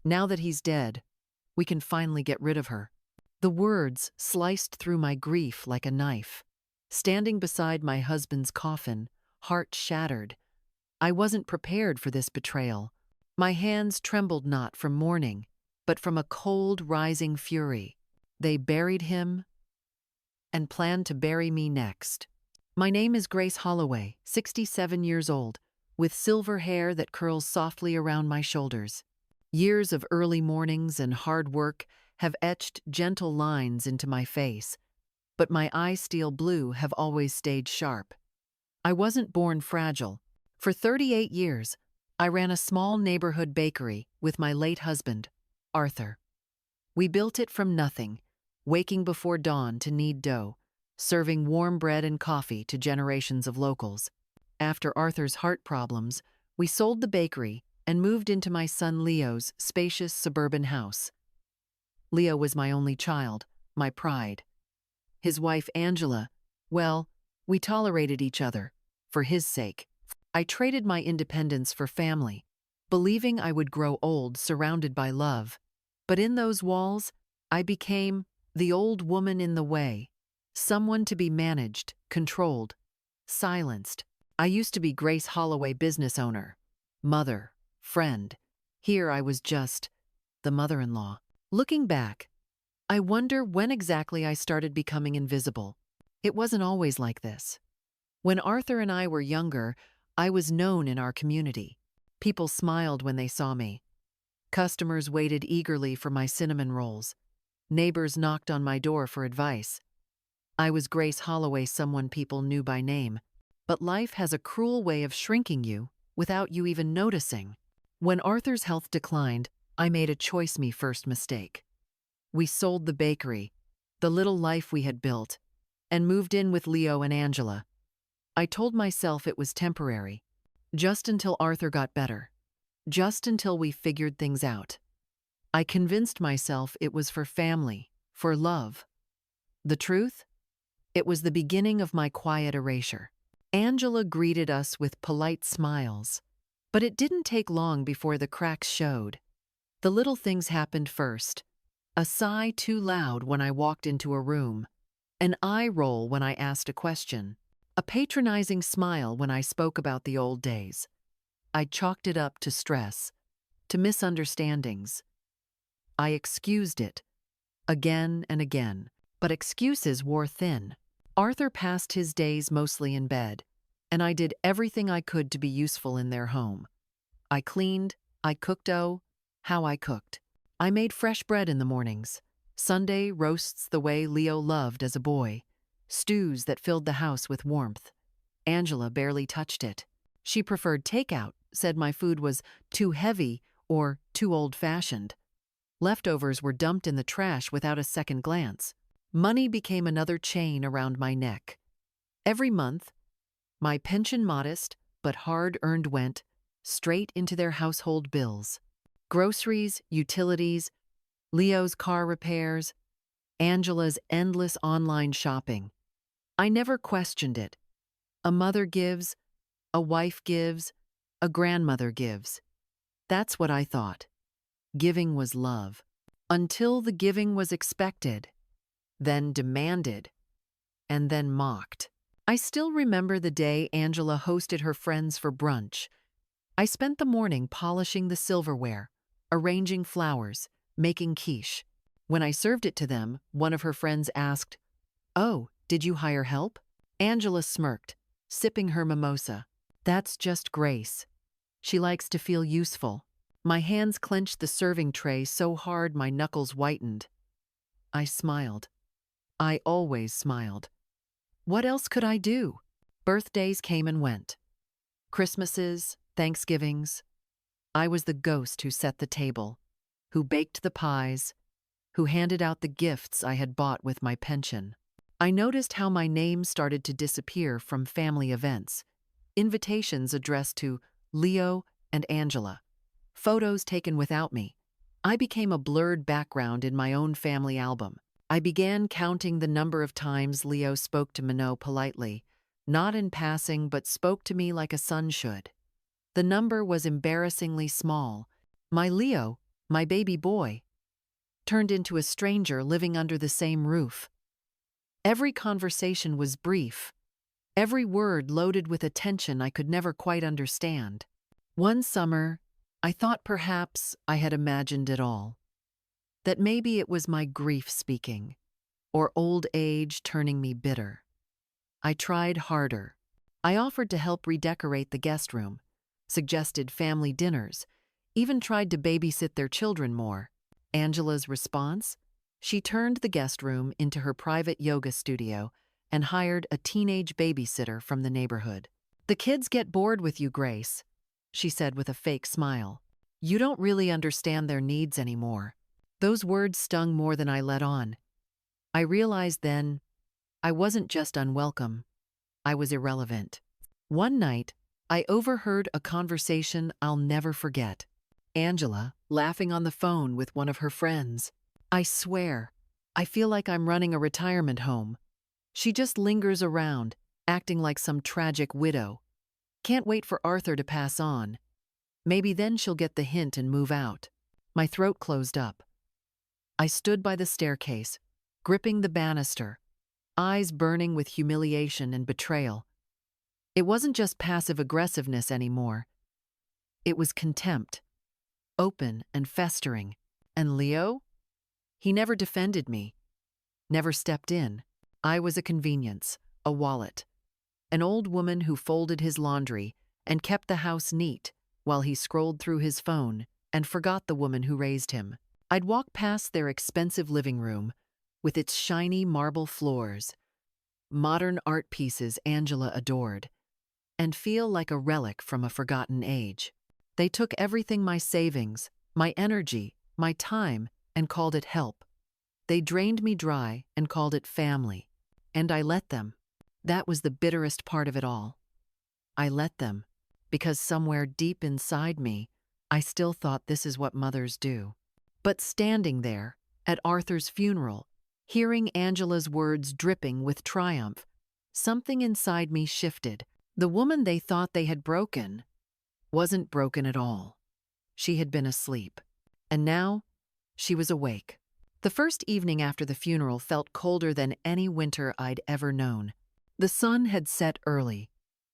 Now that he's dead, we can finally get rid of her. The words sliced through my grief like a knife. Standing beside my husband's coffin, heart shattered, I wasn't prepared for this betrayal. My hands trembled not from mourning, but from a cold, rising fury. They buried him and planned to bury me next. My name is Grace Holloway, 67 years old, with silver hair that curls softly around my shoulders. Years of early mornings and hard work have etched gentle lines into my face, but my eyes steel blue have always stayed sharp. I wasn't born fragile. For 38 years, I ran a small neighborhood bakery with my late husband, Arthur. We built it from nothing, waking before dawn to knead dough, serving warm bread and coffee to generations of locals. After Arthur's heart problems, we sold the bakery and moved into my son Leo's spacious suburban house. Leo was my only child, my pride. His wife Angela, well, we tolerated each other, for his sake. I traded my independence for family, believing I would grow old surrounded by love. But in those walls, I became the old woman in the way, someone to be managed, controlled, silenced. I used to be Grace Holloway, business owner, mother, friend. Here I was just the mother-in-law. Looking back, I wonder when exactly I started becoming invisible. It wasn't always like this. When Arthur and I were younger, I was known in our community. People smiled when they saw me. Customers waited eagerly for my cinnamon rolls. Neighbors knocked on my door for advice. I was Grace Holloway, someone people knew by name. But life has a cruel way of shrinking you without you even noticing. When Arthur's health declined, I made a choice me first mistake. We sold the bakery, the little life we had built, and moved in with Leo and Angela. I told myself it was temporary, just until Arthur got better, just until we figured things out. I convinced myself it was for family, for love. The truth? It was the beginning of my quiet erasure. Angela greeted us with polite smiles, but it didn't take long before the cracks showed. The little things happened first. A sigh too loud when I walked into a room, an eye roll when I asked a question, a patronizing smile when I spoke about the old days. I chalked it up to stress, to misunderstandings. I excused it, again and again, but excuses wore thin. Arthur passed his days mostly in bed, and I did everything I could to be useful in their home. I cleaned, I cooked how I cooked. I made fresh bread in the mornings, Sunday roasts the way Leo loved as a boy, stews that filled the house with warmth. Angela barely touched it. She preferred takeout, said my food was too heavy or too old-fashioned. Leftovers were dumped in the trash without a second glance. Money became another chain around my neck. Every month, my pension, modest but hard-earned, went straight into their household bills. Groceries, utilities, Leo's car repairs, Angela's endless online shopping. I never questioned it. A mother gives, a wife gives, a grandmother gives. That's what I thought. Giving was love. Until the giving was expected, then demanded, and then mocked. I still remember the day Angela hosted her friends for brunch. I spent the morning polishing the silverware, arranging flowers, making quiche. When I served it to them, one of her friends asked, "Oh, did you hire help?" Angela smirked, sipping her mimosa. That's just Grace. She likes to feel useful. My hands clenched the serving tray so hard my knuckles whitened. I smiled. I always smiled. What else could I do? Birthdays came and went. Christmases, Thanksgivings. I was the ghost who set the table, who baked the pies, who handed out the gifts I had bought with my pension. I noticed how my name started to disappear from family events, invitations addressed to Leo and Angela, photos taken without me. I became a blurred background in my own family album. I began counting the number of times Leo spoke to Minot politely, not in passing but spoke to me like a son should. The number was embarrassingly small. My Leo my baby boy, turned into a stranger living under the same roof. Every conversation was brief, every word loaded with a tension I could never quite understand. One summer, I thought perhaps I had imagined it all, that maybe it was my grief speaking, or old age turning me bitter. I tried harder. I offered to help redecorate the guest room, suggested family dinners, even tried to babysit their children more. Angela's response? She turned the guest room into her private yoga studio and hired a teenage babysitter from the neighborhood. "The kids get bored with you, Grace," she said with a fake smile. "You don't really understand their needs anymore." Those words stung more than I let on. I realized then I wasn't just unwelcome, I was irrelevant. One night, I overheard a conversation I'll never forget. Angela laughing on the phone with one of her friends. "I swear, I feel like I'm running a retirement home. She just lingers around, acting like some tragic widow. Can't wait for Arthur to pass on. Maybe then she'll get the hint and move out." My throat closed up. I stood by the staircase, gripping the banister, eyes burning with humiliation and betrayal. It wasn't just passive aggressiveness anymore. It was contempt, open and festering. And Leo? He never defended me, never stepped in. I was a convenience, a wallet, an old woman who folded his laundry and kept the house neat while he scrolled through his phone and forgot the woman who raised him. I'd walk past their expensive living room with its shiny marble floors, modern art pieces Angela adored, and feel like a relic from a forgotten age. They took everything, my savings, my energy, my time, and called it help. They drained me dry and called it family. And I let them. That was the bitterest part of it all. I let them, because somewhere deep inside me, I still thought this is what mothers do. But standing there, at Arthur's funeral, hearing Angela's words dripping with triumph, something inside me shifted. The woman they thought they had broken wasn't broken at all. She had been asleep. And now, she was awake. The first evening after the funeral felt colder than any winter I'd ever known. The sun had set early,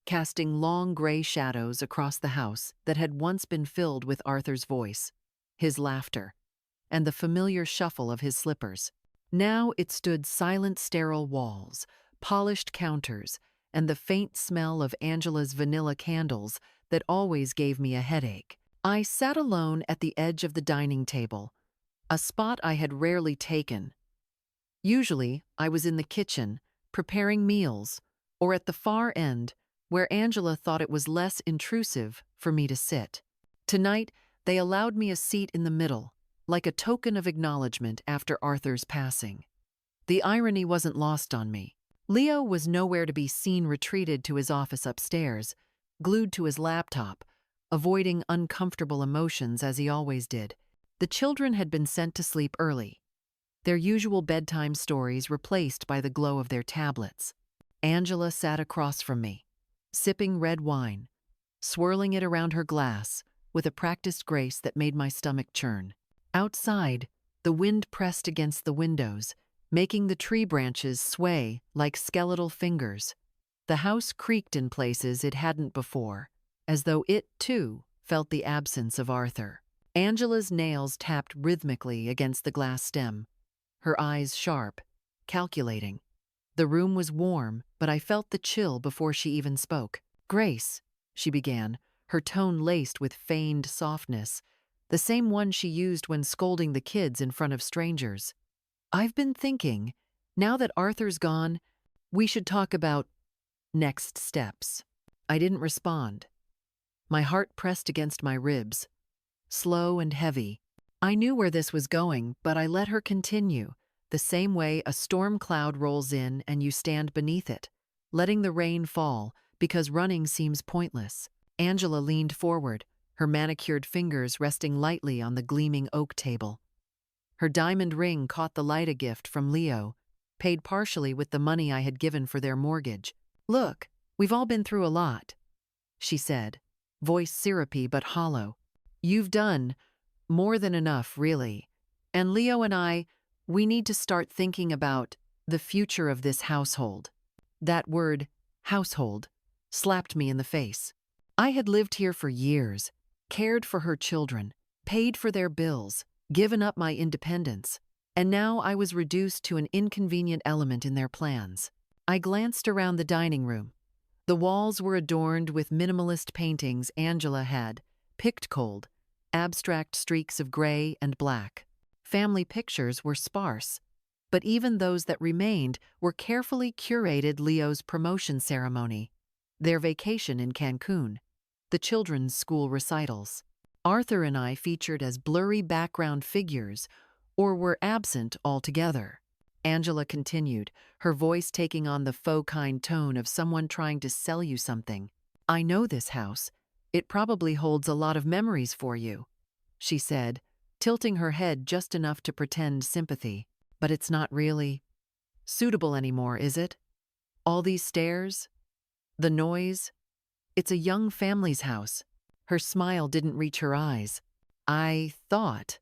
casting long gray shadows across the house that had once been filled with Arthur's voice, his laughter, and the familiar shuffle of his slippers. Now it stood silent, sterile walls, polished counters, and the faint smell of Angela's vanilla candles that always gave me a headache. I sat alone at the edge of the dining table, a spot I had rarely taken. Usually, I was in the kitchen, preparing meals, or at the far end, where Angela thought it was less intrusive for me to sit. Tonight, they allowed me a seat in the middle, like a token of acknowledgement after Arthur's passing. The irony wasn't lost on me. Leo was nowhere to be seen, retreated to his office upstairs, glued to his laptop, avoiding uncomfortable emotions as he always did. The children had been sent to sleep early, their usual bedtime stories replaced by the glow of their tablets. Angela sat across from me, sipping red wine, swirling it around her glass with a practiced grace that made my stomach churn. Outside, the wind pressed against the windows, making the tree branches sway like skeletal fingers. The house creaked in places it hadn't before, as though it, too, felt the absence of Arthur. Angela's nails tapped rhythmically against the glass stem, her eyes sharp, calculating. The room was warm, but I felt the chill before she even spoke. "Grace," she began, her tone laced with feigned softness, the same one she used when scolding the kids in front of strangers. "I've been thinking, now that Arthur's gone, we should talk about next steps." I didn't respond. My heart pressed against my ribs, slow and heavy. I knew where this was going, but I let her continue, the same way a storm cloud rolls in and you stand beneath it, letting the rain fall because running seems pointless. Angela leaned forward, her manicured fingers resting lightly on the gleaming oak table. Her diamond ring caught the light, a gift from Leo, paid partially with the money I had given for their mortgage. "Look, we've all been through a lot," she said, voice syrupy but hollow. "You've done More than enough, really. And Leo and I, we need to start thinking about the future of this household. That word, household, slapped me in the face. I had lived here for years, cared for her children, paid for their bills, given up my independence, and now I was reduced to an inconvenient element in their plans. I glanced around the dining room. The walls were adorned with minimalist paintings Angela had picked cold, abstract streaks of gray and black. Family pictures were sparse, but even those that remained were carefully curated Leo's promotion ceremony, their vacation in Cancun, the children's school recitals. Arthur and I featured as blurry background figures or were absent altogether. Angela continued, her voice taking on the faux kind tone of someone trying to sell you something. I know this house. It probably holds a lot of memories for you, she said, tilting her head just enough to pretend sympathy. But it's not really suitable anymore, is it? All these stairs? The noise? It's a young family's house. Her smile didn't reach her eyes. I thought,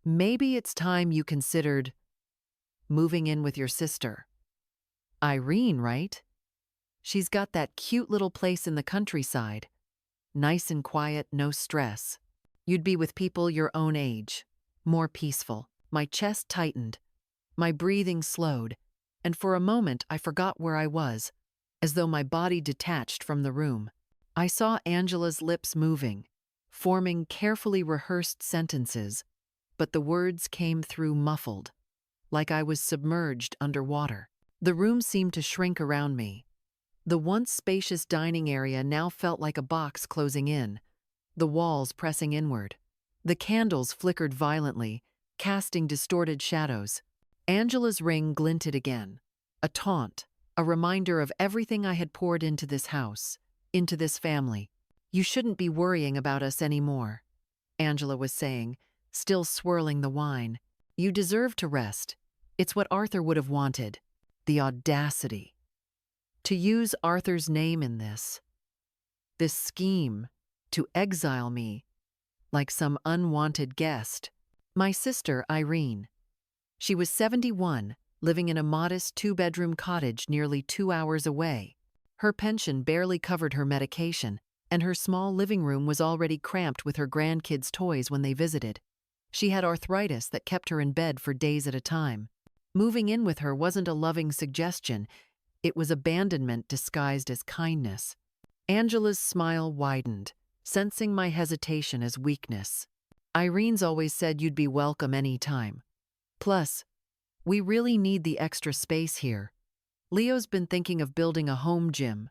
maybe it's time you considered moving in with your sister. Irene, right? She's got that cute little place in the countryside. Nice and quiet, no stress. You'd be with people your own age. More peaceful. My chest tightened. My breathing slowed. And for a moment I forgot where I was, as though my body detached from the room. I saw Angela's lips moving, forming carefully rehearsed sentences, but the words came through muffled, like I was submerged underwater. The room seemed to shrink around me. The once spacious dining area now felt like a box closing in, the walls pressing inward. The candles flickered violently, casting distorted shadows. Angela's ring glinted again, a taunt, a reminder of everything I had poured into this house, into this family. You shouldn't be worrying about us anymore, Angela was saying, still swirling the wine. You deserve to rest. It's what Arthur would have wanted. The audacity. To use Arthur's name in this scheme, to exile me, like some unwanted guest. My sister, Irene. She was 71, living in a modest two-bedroom cottage nearly 2 hours away. Her pension barely covered her medication, and her small living room was already cramped with her grandkids' toys when they visited. She had arthritis that kept her in bed for days at a time. Moving in with her wasn't a loving suggestion, it was abandonment disguised as kindness. Angela's smile widened, sensing my hesitation as weakness. Irene's always said you'd be welcome any time. Plus, we really need the extra space here. Leo's been thinking of building a home gym.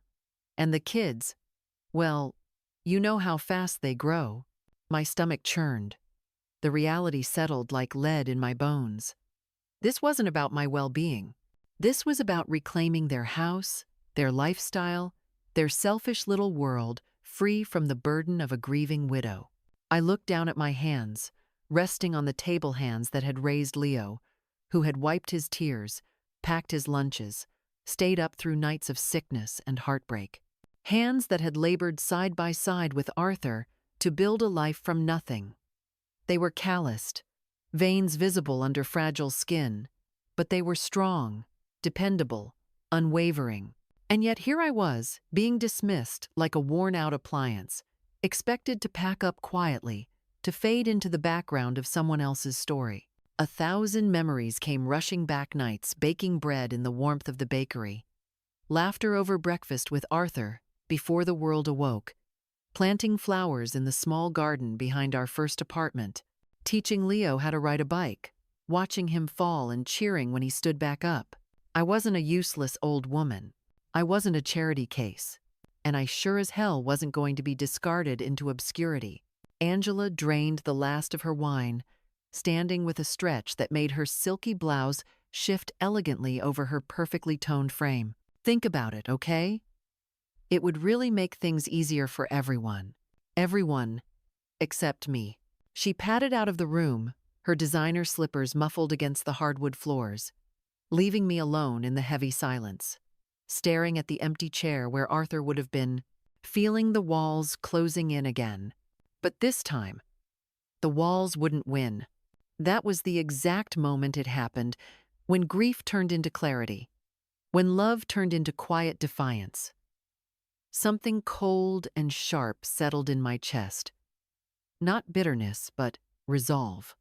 And the kids, well, you know how fast they grow. My stomach churned. The reality settled like lead in my bones. This wasn't about my well-being. This was about reclaiming their house, their lifestyle, their selfish little world, free from the burden of a grieving widow. I looked down at my hands, resting on the table hands that had raised Leo, who had wiped his tears, packed his lunches, stayed up through nights of sickness and heartbreak. Hands that had labored side by side with Arthur to build a life from nothing. They were calloused, veins visible under fragile skin, but they were strong, dependable, unwavering. And yet here I was, being dismissed like a worn-out appliance, expected to pack up quietly, to fade into the background of someone else's story. 1,000 memories came rushing back, nights baking bread in the warmth of the bakery, laughter over breakfast with Arthur before the world awoke, planting flowers in the small garden behind our first apartment, teaching Leo how to ride a bike, watching him fall and cheering when he stood back up. I wasn't a useless old woman. I wasn't a charity case. And I sure as hell wasn't going to be discarded into obscurity. Angela drained the last of her wine, standing with a stretch that made her silky blouse shift elegantly over her perfectly toned frame. Think about it, okay? It would really make things easier for everyone. Everyone, except me. She padded out of the room, her designer slippers muffled against the hardwood floors, leaving me alone in the heavy silence, staring at the empty chair where Arthur would have been, feeling the walls closing in again. But this time, The walls wouldn't win. That was the exact moment it happened, when grief turned into clarity, when love turned into quiet defiance. Something cold and sharp settled in my chest. Not bitterness, but resolve.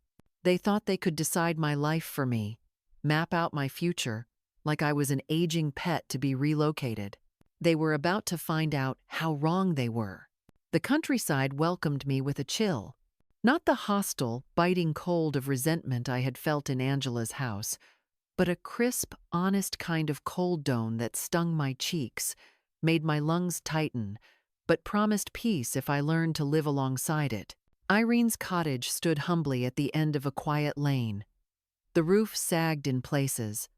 They thought they could decide my life for me, map out my future, like I was an aging pet to be relocated. They were about to find out how wrong they were. The countryside welcomed me with a chill. Not the hostile, biting cold of resentment I had felt in Angela's house, but a crisp, honest kind of cold dome that stung my cheeks, made my lungs tighten, but promised peace if I learned to live alongside it. Irene's cottage stood humbly at the end of a quiet lane. The roof sagged in places.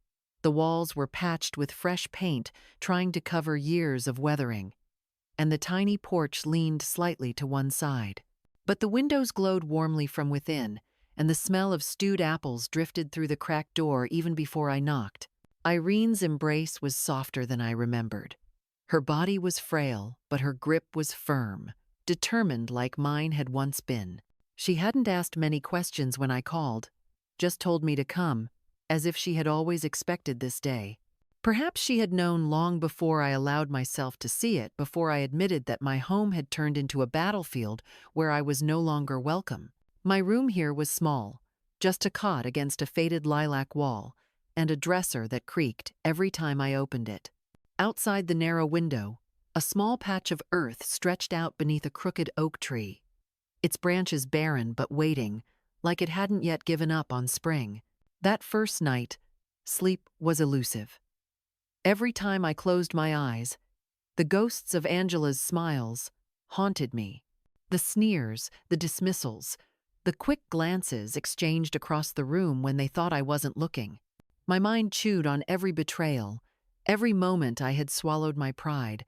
The walls were patched with fresh paint, trying to cover years of weathering, and the tiny porch leaned slightly to one side. But the windows glowed warmly from within, and the smell of stewed apples drifted through the cracked door even before I knocked. Irene's embrace was softer than I remembered. Her body was frail, but her grip was firm, determined like mine had once been. She hadn't asked many questions when I called, just told me to come, as if she had always expected this day. Perhaps she had known long before I allowed myself to see it, before I admitted that my home had turned into a battlefield where I was no longer welcome. My room here was small, just a cot against a faded lilac wall, and a dresser that creaked every time I opened it. Outside the narrow window, a small patch of earth stretched out beneath a crooked oak tree, its branches barren but waiting, like it hadn't yet given up on spring. That first night, sleep was elusive. Every time I closed my eyes, the ghosts of Angela's smiles haunted me. The sneers, the dismissals, the quick glances exchanged across the room when they thought I wasn't looking. My mind chewed on every betrayal, every moment I had swallowed my pride,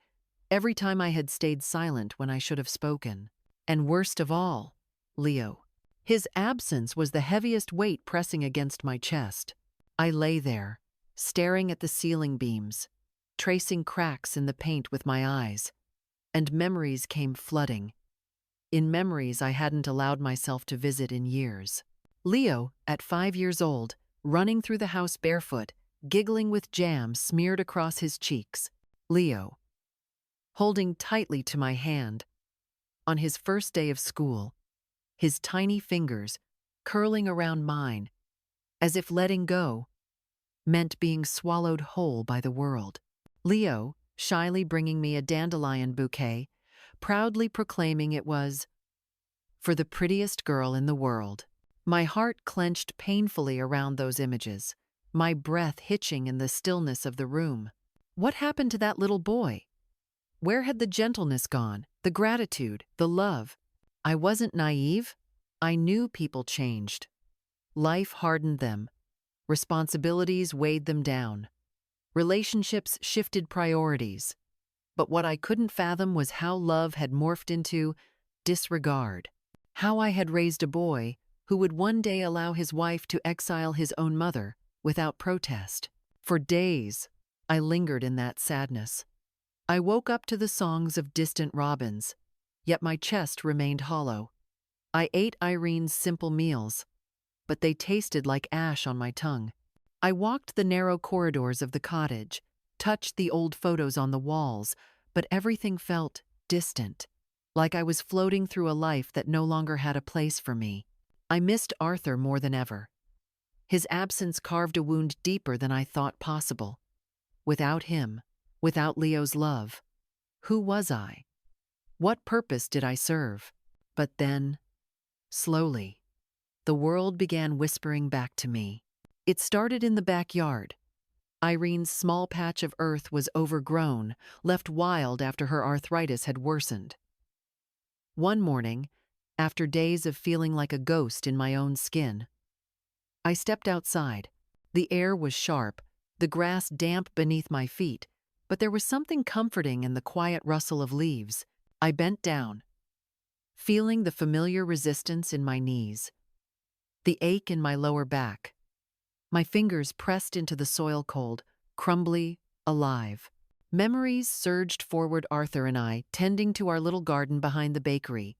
every time I had stayed silent when I should have spoken. And worst of all, Leo. His absence was the heaviest weight pressing against my chest. I lay there, staring at the ceiling beams, tracing cracks in the paint with my eyes, and memories came flooding. In memories I hadn't allowed myself to visit in years. Leo, at 5 years old, running through the house barefoot, giggling with jam smeared across his cheeks. Leo, holding tightly to my hand, on his first day of school, his tiny fingers curling around mine, as if letting go meant being swallowed whole by the world. Leo, shyly bringing me a dandelion bouquet, proudly proclaiming it was for the prettiest girl in the world. My heart clenched painfully around those images, my breath hitching in the stillness of the room. What happened to that little boy? Where had the gentleness gone, the gratitude, the love? I wasn't naive. I knew people changed. Life hardened them. Responsibilities weighed them down. Relationships shifted priorities. But what I couldn't fathom was how love had morphed into disregard. How I had raised a boy who would one day allow his wife to exile his own mother without protest. For days, I lingered in that sadness. I woke up to the songs of distant robins, yet my chest remained hollow. I ate Irene's simple meals, but they tasted like ash on my tongue. I walked the narrow corridors of the cottage, touched the old photos on the walls, but everything felt distant, like I was floating through a life that no longer had a place for me. I missed Arthur more than ever. His absence carved a wound deeper than I thought possible. Without him, without Leo's love, who was I? What purpose did I serve? But then, slowly, the world began whispering back to me. It started in the backyard. Irene's small patch of earth was overgrown, left wild after her arthritis had worsened. One morning, after days of feeling like a ghost in my own skin, I stepped outside. The air was sharp, the grass damp beneath my feet, but there was something comforting in the quiet rustle of leaves. I bent down, feeling the familiar resistance in my knees, the ache in my lower back. My fingers pressed into the soil cold, crumbly, alive. Memories surged forward. Arthur and I tending to our little garden behind the bakery,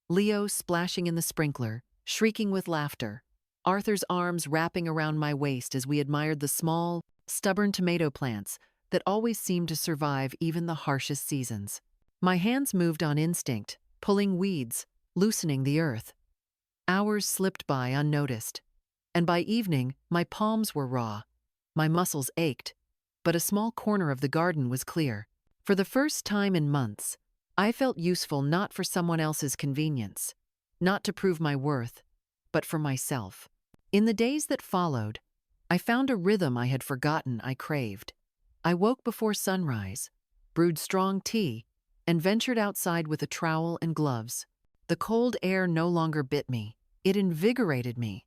Leo splashing in the sprinkler, shrieking with laughter, Arthur's arms wrapping around my waist as we admired the small, stubborn tomato plants that always seemed to survive even the harshest seasons. My hands moved on instinct, pulling weeds, loosening the earth. Hours slipped by unnoticed, and by evening my palms were raw, my muscles ached, but a small corner of the garden was clear. For the first time in months, I felt useful not for someone else's convenience, not to prove my worth, but for myself. In the days that followed, I found a rhythm I had forgotten I craved. I woke before sunrise, brewed strong tea, and ventured outside with a trowel and gloves. The cold air no longer bit me, it invigorated me.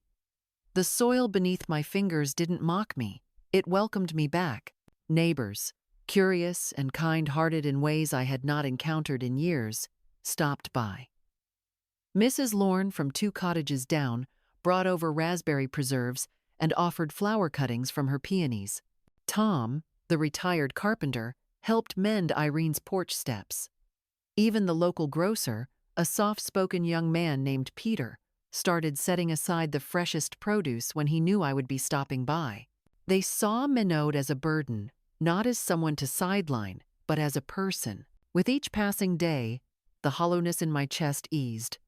The soil beneath my fingers didn't mock me, it welcomed me back. Neighbors, curious and kind-hearted in ways I had not encountered in years, stopped by. Mrs. Lorne from 2 cottages down brought over raspberry preserves and offered flower cuttings from her peonies. Tom, the retired carpenter, helped mend Irene's porch steps. Even the local grocer, a soft-spoken young man named Peter, started setting aside the freshest produce when he knew I would be stopping by. They saw Minot as a burden, not as someone to sideline, but as a person. With each passing day, the hollowness in my chest eased.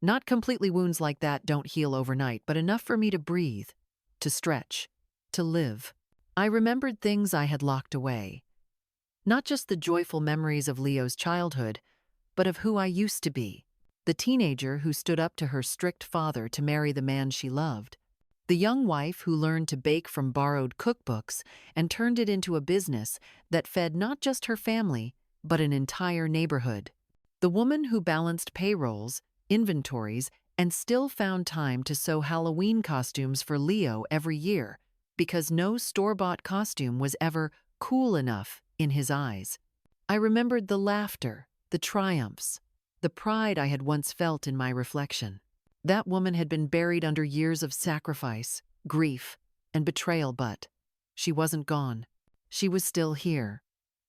Not completely, wounds like that don't heal overnight, but enough for me to breathe, to stretch, to live. I remembered things I had locked away. Not just the joyful memories of Leo's childhood, but of who I used to be. The teenager who stood up to her strict father to marry the man she loved. The young wife who learned to bake from borrowed cookbooks and turned it into a business that fed not just her family, but an entire neighborhood. The woman who balanced payrolls, inventories, and still found time to sew Halloween costumes for Leo every year, because no store-bought costume was ever cool enough in his eyes. I remembered the laughter, the triumphs, the pride I had once felt in my reflection. That woman had been buried under years of sacrifice, grief, and betrayal, but she wasn't gone. She was still here,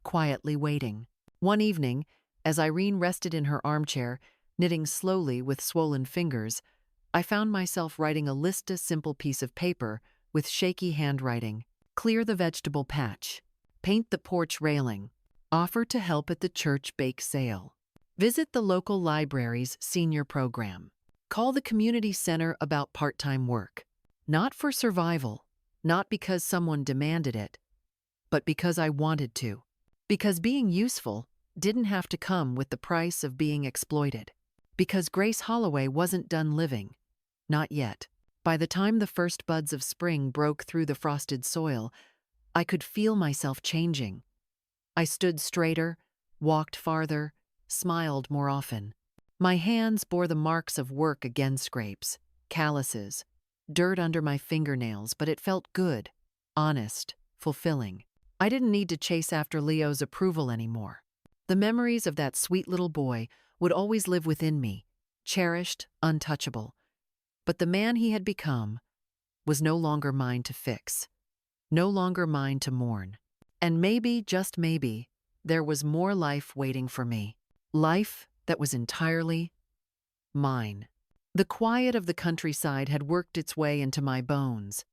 quietly waiting. One evening, as Irene rested in her armchair, knitting slowly with swollen fingers, I found myself writing a simple piece of paper with shaky handwriting. Clear the vegetable patch. Paint the porch railing. Offer to help at the church bake sale. Visit the local library's senior program. Call the community center about part-time work. Not for survival, not because someone demanded it, but because I wanted to. Because being useful didn't have to come with the price of being exploited. Because Grace Holloway wasn't done living. Not yet. By the time the first buds of spring broke through the frosted soil, I could feel myself changing. I stood straighter, walked farther, smiled more often. My hands bore the marks of work again, scrapes, calluses, dirt under my fingernails, but it felt good, honest, fulfilling. I didn't need to chase after Leo's approval anymore. The memories of that sweet little boy would always live within me, cherished, untouchable. But the man he had become was no longer mine to fix, no longer mine to mourn. And maybe, just maybe, there was more life waiting for me. Life that was entirely mine. The quiet of the countryside had worked its way into my bones.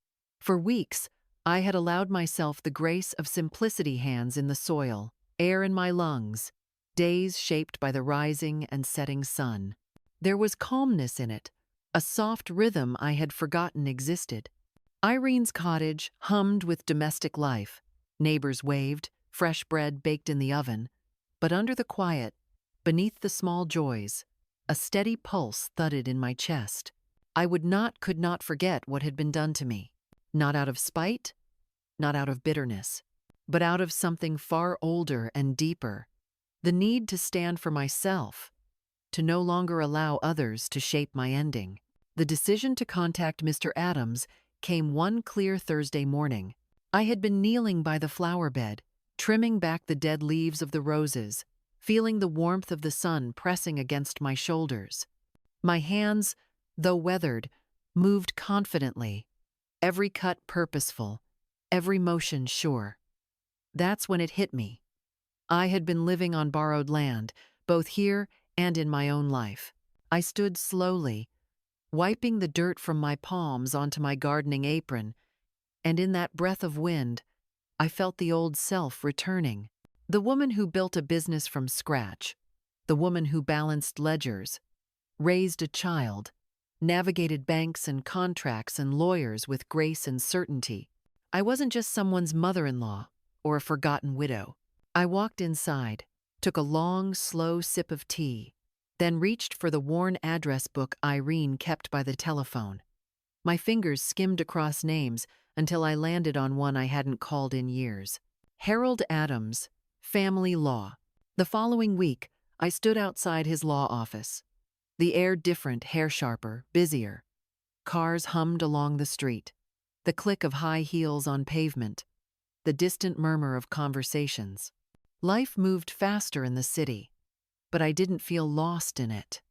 For weeks, I had allowed myself the grace of simplicity, hands in the soil, air in my lungs, days shaped by the rising and setting sun. There was calmness in it, a soft rhythm I had forgotten existed. Irene's cottage hummed with domestic life. Neighbors waved, fresh bread baked in the oven. But under the quiet, beneath the small joys, a steady pulse thudded in my chest. I could not forget what had been done to me. Not out of spite, not out of bitterness, but out of something far older and deeper. The need to stand for myself, to no longer allow others to shape my ending. The decision to contact Mr. Adams came one clear Thursday morning. I had been kneeling by the flower bed, trimming back the dead leaves of the roses, feeling the warmth of the sun pressing against my shoulders. My hands, though weathered, moved confidently, every cut purposeful, every motion sure. That's when it hit me. I had been living on borrowed land, both here and in my own life. I stood slowly, wiping the dirt from my palms onto my gardening apron, and in that breath of wind, I felt the old self returning. The woman who built a business from scratch, the woman who balanced ledgers, raised a child, navigated banks and contracts and lawyers with grace and certainty. I wasn't just someone's mother-in-law or a forgotten widow. I walked inside, took a long, slow sip of tea, then reached for the worn address book Irene kept by the telephone. My fingers skimmed across names until I landed on one I hadn't called in years. Harold Adams, Family Law. The following week, I stood outside his law office. The air different, hair sharper, busier. Cars hummed along the street. The click of high heels on pavement. The distant murmur of conversations. Life moved faster in the city, but I didn't feel lost in it.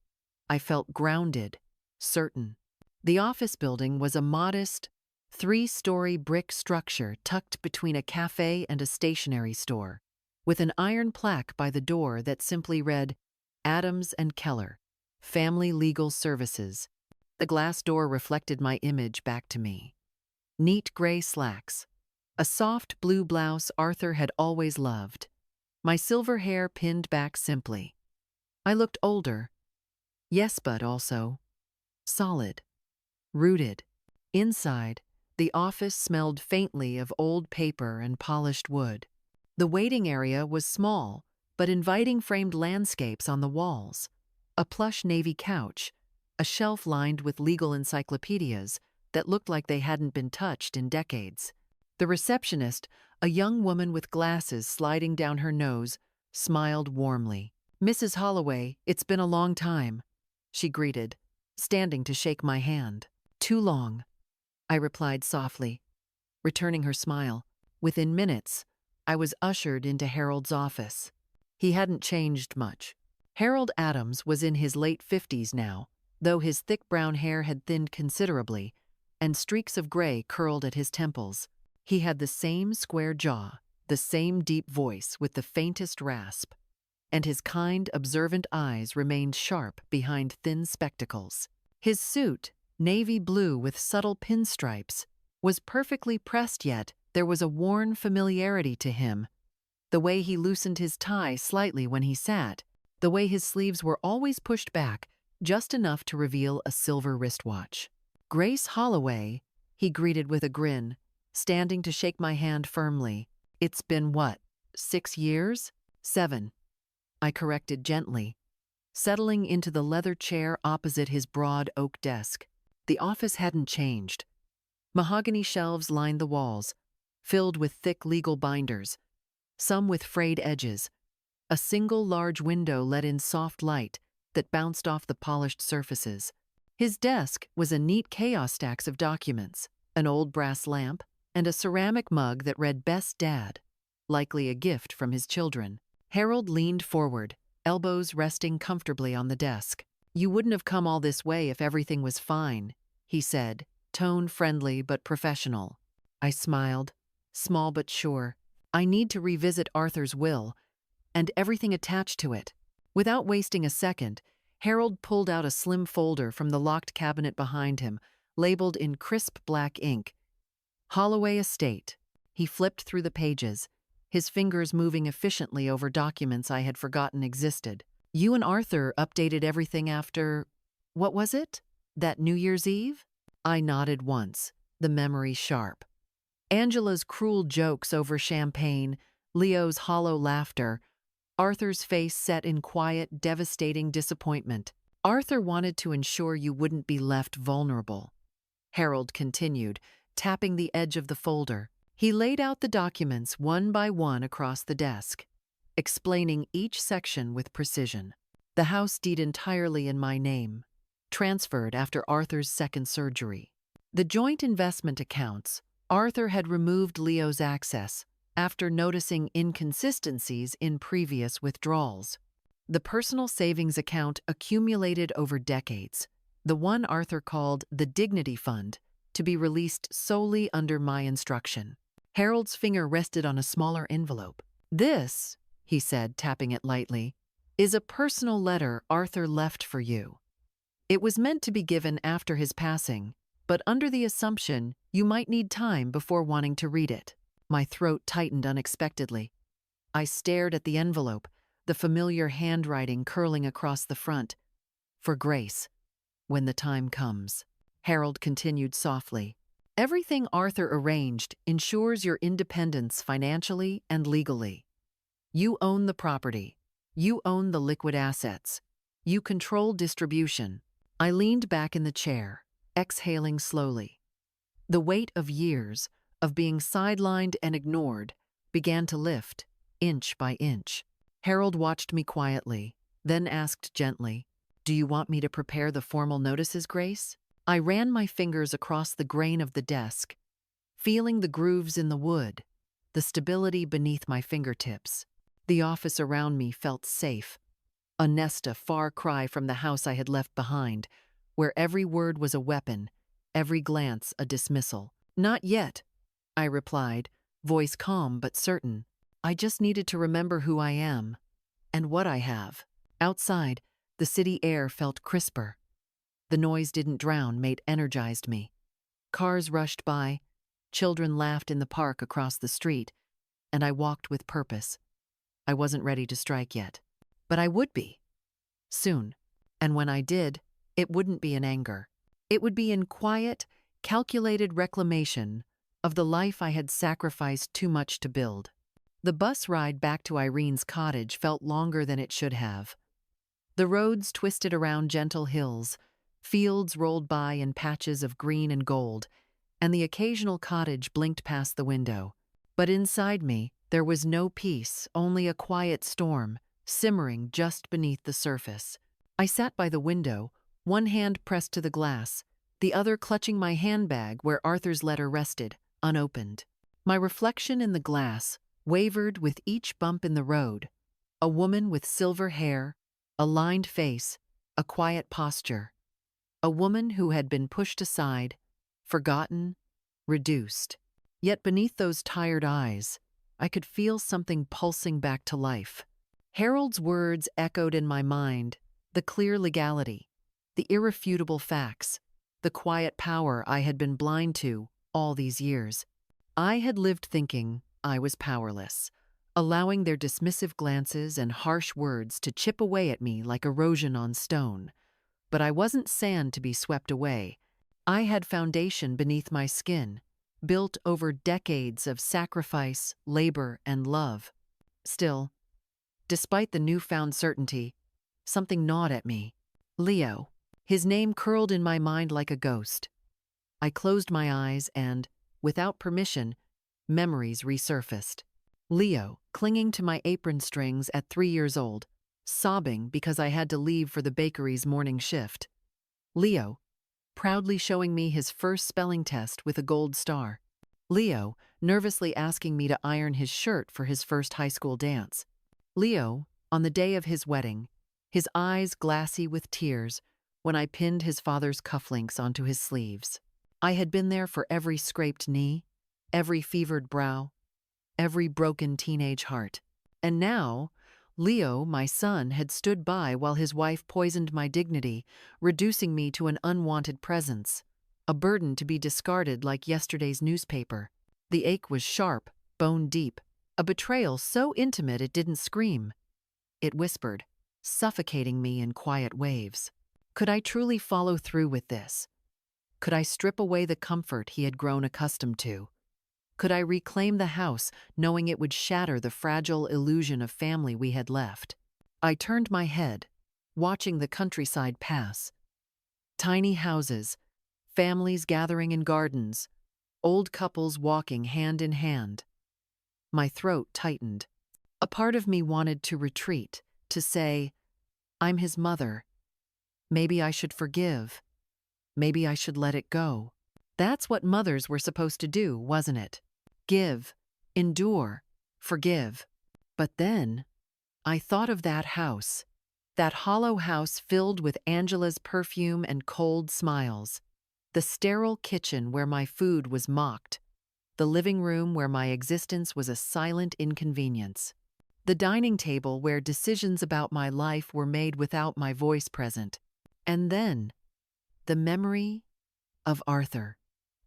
I felt grounded, certain. The office building was a modest, 3-story brick structure tucked between a cafe and a stationery store, with an iron plaque by the door that simply read, Adams and Keller, Family Legal Services. The glass door reflected my image back to me. Neat gray slacks, a soft blue blouse Arthur had always loved, my silver hair pinned back simply. I looked older, yes, but also solid, rooted. Inside, the office smelled faintly of old paper and polished wood. The waiting area was small, but inviting framed landscapes on the walls, a plush navy couch, a shelf lined with legal encyclopedias that looked like they hadn't been touched in decades. The receptionist, a young woman with glasses sliding down her nose, smiled warmly. "Mrs. Holloway, it's been a long time," she greeted, standing to shake my hand. "Too long," I replied softly, returning her smile. Within minutes, I was ushered into Harold's office. He hadn't changed much. Harold Adams was in his late 50s now, though his thick brown hair had thinned considerably, and streaks of gray curled at his temples. He had the same square jaw, the same deep voice with the faintest rasp, and his kind, observant eyes remained sharp behind thin spectacles. His suit, navy blue with subtle pinstripes, was perfectly pressed, yet there was a worn familiarity to him. The way he loosened his tie slightly when he sat, the way his sleeves were always pushed back, just enough to reveal a silver wristwatch. "Grace Holloway," he greeted with a grin, standing to shake my hand firmly. "It's been what, 6 years? 7. I corrected gently, settling into the leather chair opposite his broad oak desk. The office hadn't changed. Mahogany shelves lined the walls, filled with thick legal binders, some with frayed edges. A single large window let in soft light that bounced off the polished surfaces. His desk was a neat chaos stacks of documents, an old brass lamp, and a ceramic mug that read "Best Dad," likely a gift from his children. Harold leaned forward, elbows resting comfortably on the desk. "You wouldn't have come all this way if everything was fine," he said, tone friendly but professional. I smiled, small but sure. "I need to revisit Arthur's will, and everything attached to it." Without wasting a second, Harold pulled out a slim folder from the locked cabinet behind him, labeled in crisp black ink, "Holloway Estate." He flipped through the pages, his fingers moving efficiently over documents I had forgotten existed. "You and Arthur updated everything after, what was it? That New Year's Eve?" I nodded once, the memory sharp. Angela's cruel jokes over champagne, Leo's hollow laughter, Arthur's face set in quiet, devastating disappointment. "Arthur wanted to ensure you wouldn't be left vulnerable," Harold continued, tapping the edge of the folder. He laid out the documents one by one across the desk, explaining each section with precision. "The house deed entirely in my name, transferred after Arthur's second surgery. The joint investment accounts, Arthur had removed Leo's access after noticing inconsistencies in previous withdrawals. The personal savings account accumulated over decades, the one Arthur called the Dignity Fund, to be released solely under my instruction." Harold's finger rested on a smaller envelope. "This," he said, tapping it lightly, "is a personal letter Arthur left for you. It was meant to be given after his passing, but under the assumption you might need time before wanting to read it. My throat tightened unexpectedly. I stared at the envelope, the familiar handwriting curling across the front. For Grace, when the time comes. Harold continued softly. Everything Arthur arranged ensures your independence financially and legally. You own the property. You own the liquid assets. You control distribution. I leaned back in the chair, exhaling slowly. The weight of years, of being sidelined and ignored, began to lift, inch by inch. Harold watched me quietly, then asked gently, "Do you want me to prepare the formal notices, Grace?" I ran my fingers across the grain of the desk, feeling the grooves in the wood, the stability beneath my fingertips. The office around me felt safe, a nest a far cry from the house I had left behind, where every word was a weapon, every glance a dismissal. "Not yet," I replied, voice calm but certain. "I just needed to remember who I am, and what I have." Outside, the city air felt crisper. The noise didn't drown, mate energized me. Cars rushed by, children laughed in the park across the street, and I walked with purpose. I wasn't ready to strike yet, but I would be. Soon. And when I did, it wouldn't be in anger. It would be in quiet, calculated reclamation of the life I had sacrificed too much to build. The bus ride back to Irene's cottage felt longer than it should have. The roads twisted around gentle hills, fields rolled by in patches of green and gold, and the occasional cottage blinked past the window. But inside me, there was no peace, only a quiet storm, simmering just beneath the surface. I sat by the window, one hand pressed to the glass, the other clutching my handbag where Arthur's letter rested, unopened. My reflection in the glass wavered with each bump in the road. A woman with silver hair, a lined face, a quiet posture. A woman who had been pushed aside, forgotten, reduced. Yet beneath those tired eyes, I could feel something pulsing back to life. Harold's words echoed in my mind, the clear legality, the irrefutable facts, the quiet power I had been blind to all these years. I had lived thinking I was powerless, allowing their dismissive glances and harsh words to chip away at me like erosion on stone. But I wasn't sand to be swept away. I had foundation beneath my skin, built over decades of sacrifice, labor, and love. Still, despite the newfound certainty, something gnawed at me. Leo. His name curled in my mind like a ghost. I closed my eyes and, without permission, memories resurfaced. Leo, clinging to my apron strings at 3 years old, sobbing because I had to leave for the bakery's morning shift. Leo, proudly showing me his first spelling test with a gold star. Leo, nervously asking me to iron his shirt for his first high school dance. Leo, on the day of his wedding, his eyes glassy with tears when I pinned his father's cufflinks onto his sleeves. I had been there for every scraped knee, every fevered brow, every broken teenage heart. And now, Leo, my son, had stood by while his wife poisoned my dignity, reducing me to an unwanted presence, a burden to be discarded like yesterday's newspaper. The ache was sharp, bone deep, a betrayal so intimate it didn't scream. It whispered, suffocating me in quiet waves. Could I truly follow through with this? Could I strip away the comfort he had grown accustomed to? Could I reclaim the house, knowing it would shatter the fragile illusion of family we had left? I turned my head, watching the countryside pass. Tiny houses, families gathering in gardens, old couples walking hand in hand. My throat tightened. A part of me wanted to retreat, to say, "I'm his mother. Maybe I should forgive. Maybe I should let it go." That's what mothers were supposed to do, wasn't it? Give, endure, forgive. But then, I thought of that house, that hollow house filled with Angela's perfume and cold smiles, the sterile kitchen where my food was mocked, the living room where my existence was a silent inconvenience, the dining table where decisions about my life were made without my voice present. And then, the memory of Arthur.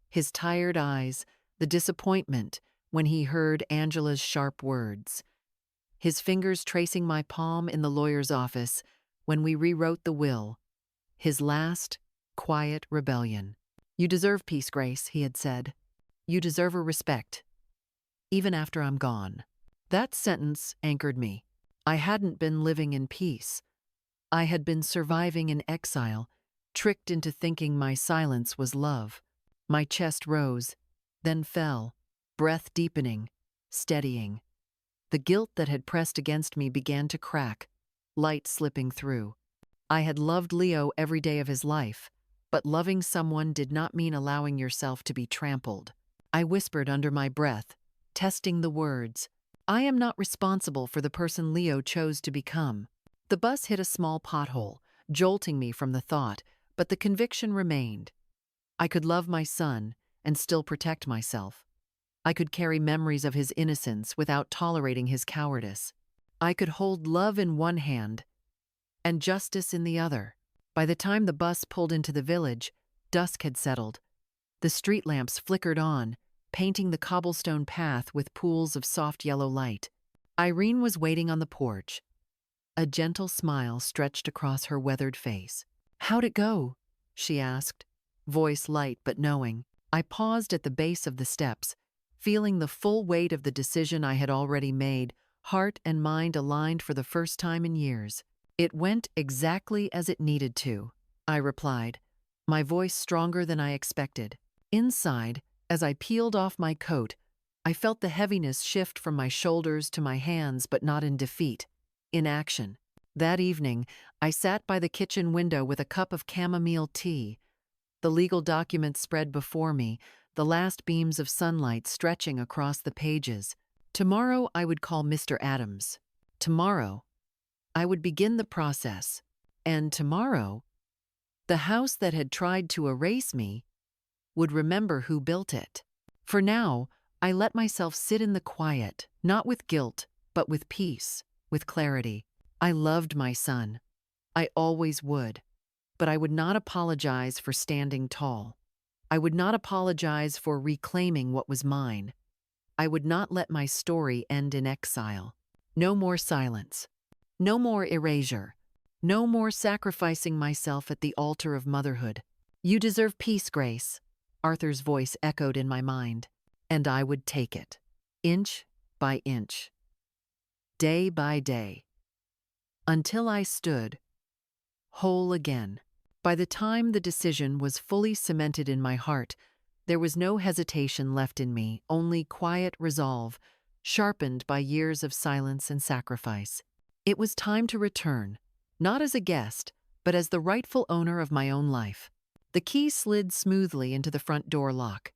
His tired eyes, the disappointment when he heard Angela's sharp words. His fingers tracing my palm in the lawyer's office when we rewrote the will. His last, quiet rebellion. "You deserve peace, Grace," he had said. "You deserve her respect, even after I'm gone." That sentence anchored me. I hadn't been living in peace. I had been surviving in exile, tricked into thinking my silence was love. My chest rose, then fell, breath deepening, steadying. The guilt that had pressed against me began to crack, light slipping through. I had loved Leo every day of his life, but loving someone did not mean allowing yourself to be trampled. I whispered under my breath, testing the words. I am not responsible for the person Leo chose to become. The bus hit a small pothole, jolting me from the thought, but the conviction remained. I could love my son and still protect myself. I could carry memories of his innocence without tolerating his cowardice. I could hold love in one hand and justice in the other. By the time the bus pulled into the village, dusk had settled. The street lamps flickered on, painting the cobblestone path with pools of soft yellow light. Irene was waiting on the porch. A gentle smile stretched across her weathered face. "How'd it go?" she asked, voice light but knowing. I paused at the base of the steps, feeling the full weight of the decision I had already made, heart and mind aligned for the first time in years. "It went exactly as it needed to," I replied, my voice stronger than I expected. Inside, as I peeled off my coat, I felt the heaviness shift from my shoulders to my hands, but not in defeat, in action. That evening, I sat by the kitchen window with a cup of chamomile tea, the legal documents spread before me, the last beams of sunlight stretching across the pages. Tomorrow I would call Mr. Adams. Tomorrow I would begin the process. And tomorrow, the house that had tried to erase me would remember who built it. For now, I let myself sit in the quiet, not with guilt, but with peace, with clarity. I loved my son. I always would. But I would not apologize for standing tall. I would not apologize for reclaiming what was mine. I would not let my story end in exile. No more silence. No more erasure. No more sacrificing myself at the altar of motherhood. "You deserve peace, Grace," Arthur's voice echoed in my mind, and I would take it, inch by inch, day by day, until I stood whole again. By the time the decision was fully cemented in my heart, there was no hesitation left in me, only quiet resolve, sharpened by years of silence and sacrifice. It was time to return, not as a guest, but as the rightful owner of my own life. The key slid smoothly into the front door lock,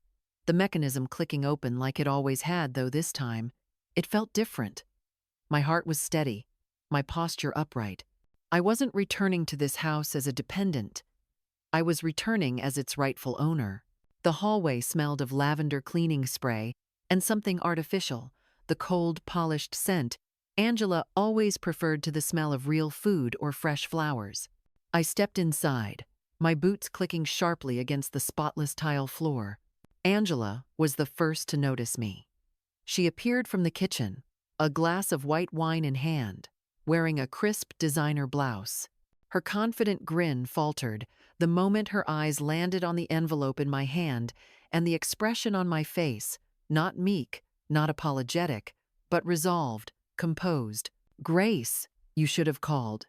the mechanism clicking open like it always had, though this time, it felt different. My heart was steady, my posture upright. I wasn't returning to this house as a dependent. I was returning as its rightful owner. The hallway smelled of lavender cleaning spray and something artificial, the cold, polished scent Angela always preferred to the smell of real food or fresh flowers. I stepped inside, my boots clicking sharply against the spotless tile floor. Angela was the first to notice me. She appeared from the kitchen, a glass of white wine in hand, wearing a crisp designer blouse. Her confident grin faltered the moment her eyes landed on the envelope in my hand, and the expression on my face, not meek, not apologetic, but resolved, composed. "Grace, you should have called,"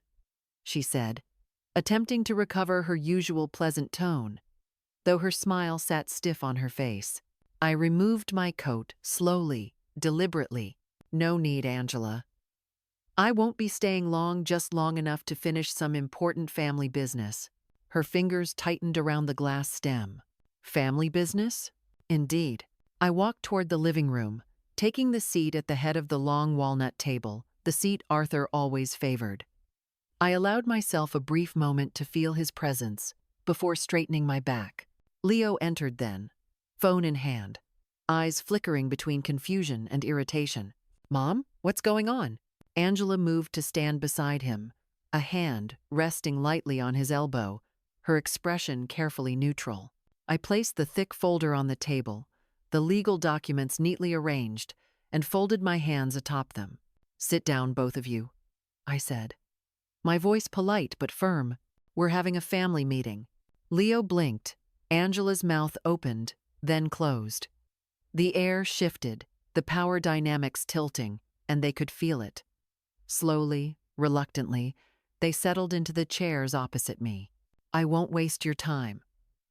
she said, attempting to recover her usual pleasant tone, though her smile sat stiff on her face. I removed my coat, slowly, deliberately. "No need, Angela. I won't be staying long, just long enough to finish some important family business." Her fingers tightened around the glass stem. Family business? Indeed. I walked toward the living room, taking the seat at the head of the long walnut table, the seat Arthur always favored. I allowed myself a brief moment to feel his presence before straightening my back. Leo entered then, phone in hand, eyes flickering between confusion and irritation. "Mom, what's going on?" Angela moved to stand beside him, a hand resting lightly on his elbow, her expression carefully neutral. I placed the thick folder on the table, the legal documents neatly arranged, and folded my hands atop them. "Sit down, both of you," I said. My voice polite but firm. "We're having a family meeting." Leo blinked. Angela's mouth opened, then closed. The air shifted, the power dynamics tilting, and they could feel it. Slowly, reluctantly, they settled into the chairs opposite me. "I won't waste your time,"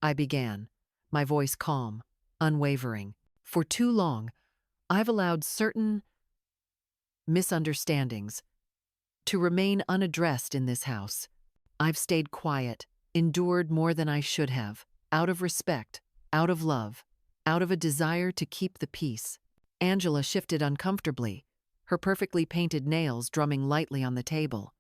I began, my voice calm, unwavering. "For too long, I've allowed certain misunderstandings to remain unaddressed in this house. I've stayed quiet, endured more than I should have, out of respect, out of love, out of a desire to keep the peace." Angela shifted uncomfortably, her perfectly painted nails drumming lightly on the table.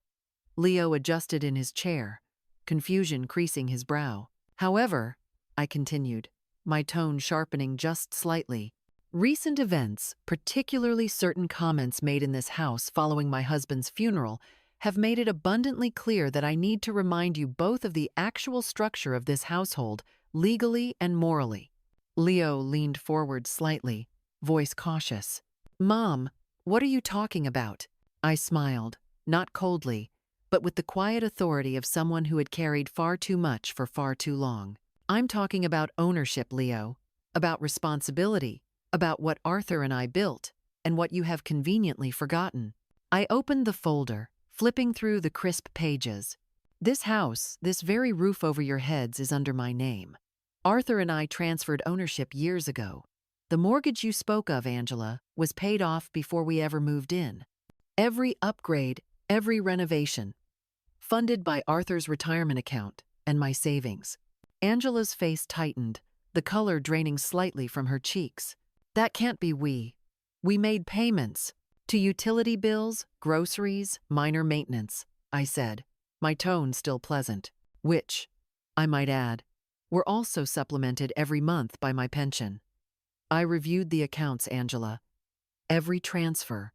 Leo adjusted in his chair, confusion creasing his brow. "However," I continued, my tone sharpening just slightly, "recent events, particularly certain comments made in this house following my husband's funeral, have made it abundantly clear that I need to remind you both of the actual structure of this household, legally and morally." Leo leaned forward slightly, voice cautious. "Mom, what are you talking about?" I smiled, not coldly, but with the quiet authority of someone who had carried far too much for far too long. "I'm talking about ownership, Leo, about responsibility, about what Arthur and I built, and what you have conveniently forgotten." I opened the folder, flipping through the crisp pages. "This house, this very roof over your heads, is under my name. Arthur and I transferred ownership years ago. The mortgage you spoke of, Angela, was paid off before we ever moved in. Every upgrade, every renovation, funded by Arthur's retirement account and my savings." Angela's face tightened, the color draining slightly from her cheeks. "That can't be We made payments to utility bills, groceries, minor maintenance," I said, my tone still pleasant, "which, I might add, were also supplemented every month by my pension. I reviewed the accounts, Angela. Every transfer,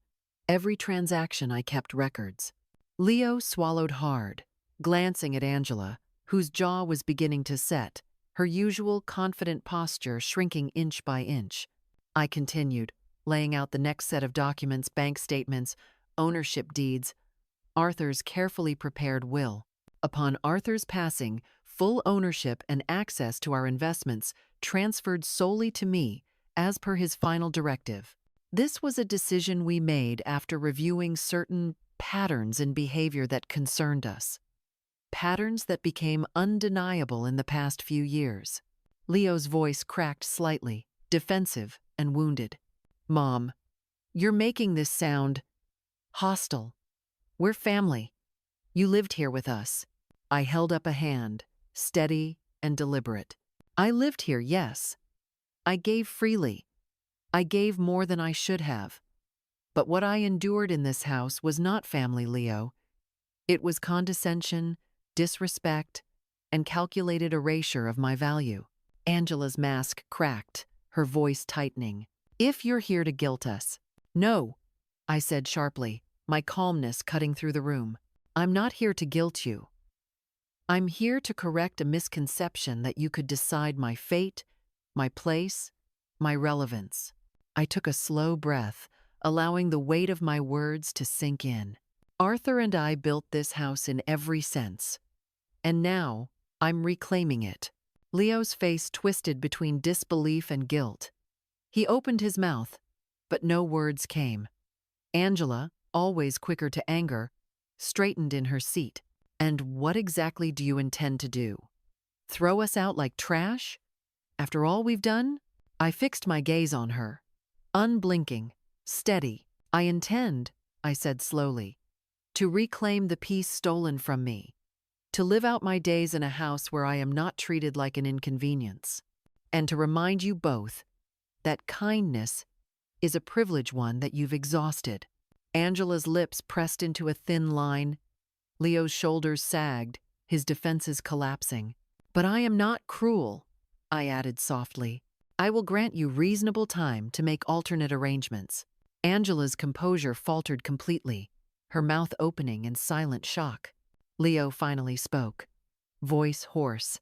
every transaction, I kept records." Leo swallowed hard, glancing at Angela, whose jaw was beginning to set, her usual confident posture shrinking inch by inch. I continued, laying out the next set of documents: bank statements, ownership deeds, Arthur's carefully prepared will. Upon Arthur's passing, full ownership and access to our investments transferred solely to me, as per his final directive. This was a decision we made after reviewing certain patterns in behavior that concerned us. Patterns that became undeniable in the past few years. Leo's voice cracked slightly, defensive and wounded. "Mom, you're making this sound hostile. We're family. You lived here with us." I held up a hand, steady and deliberate. "I lived here, yes. I gave freely. I gave more than I should have. But what I endured in this house was not family, Leo. It was condescension, disrespect, and calculated erasure of my value." Angela's mask cracked, her voice tightening. "If you're here to guilt us—" "No," I said sharply, my calmness cutting through the room. "I'm not here to guilt you. I'm here to correct a misconception that you could decide my fate, my place, my relevance." I took a slow breath, allowing the weight of my words to sink in. Arthur and I built this house in every sense, and now I'm reclaiming it. Leo's face twisted between disbelief and guilt. He opened his mouth, but no words came. Angela, always quicker to anger, straightened in her seat. "And what exactly do you intend to do? Throw us out like trash? After all we've done?" I fixed my gaze on her, unblinking, steady. "I intend," I said slowly, "to reclaim the peace stolen from me, to live out my days in a house where I am not treated like an inconvenience, and to remind you both that kindness is a privilege, one that you've exhausted." Angela's lips pressed into a thin line. Leo's shoulders sagged, his defenses collapsing. "But I am not cruel," I added softly. "I will grant you reasonable time to make alternate arrangements." Angela's composure faltered completely, her mouth opening in silent shock. Leo finally spoke. voice hoarse,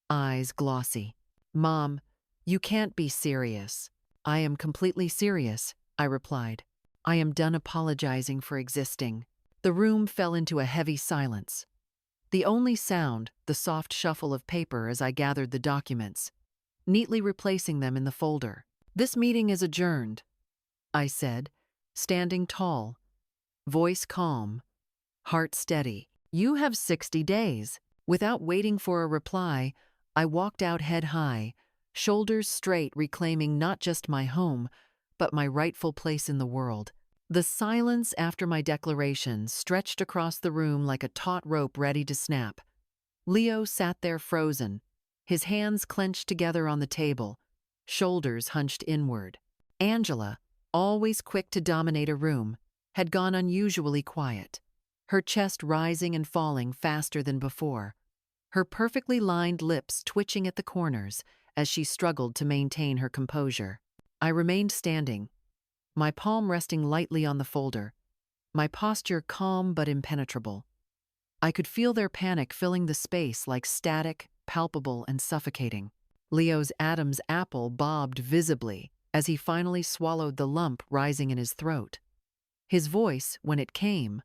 eyes glossy. "Mom, you can't be serious." "I am completely serious," I replied. "I am done apologizing for existing." The room fell into a heavy silence. The only sound, the soft shuffle of paper as I gathered the documents, neatly replacing them in the folder. "This meeting is adjourned," I said, standing tall, voice calm, heart steady. "You have 60 days. Without waiting for a reply, I walked out head high, shoulders straight, reclaiming not just my home, but my rightful place in the world. The silence after my declaration stretched across the room like a taut rope ready to snap. Leo sat there frozen, his hands clenched together on the table, shoulders hunched inward. Angela, always quick to dominate a room, had gone unusually quiet, her chest rising and falling faster than before, her perfectly lined lips twitching at the corners as she struggled to maintain her composure. I remained standing, my palm resting lightly on the folder, my posture calm but impenetrable. I could feel their panic filling the space like static, palpable, and suffocating. Leo's Adam's apple bobbed visibly as he finally swallowed the lump rising in his throat. His voice, when it came,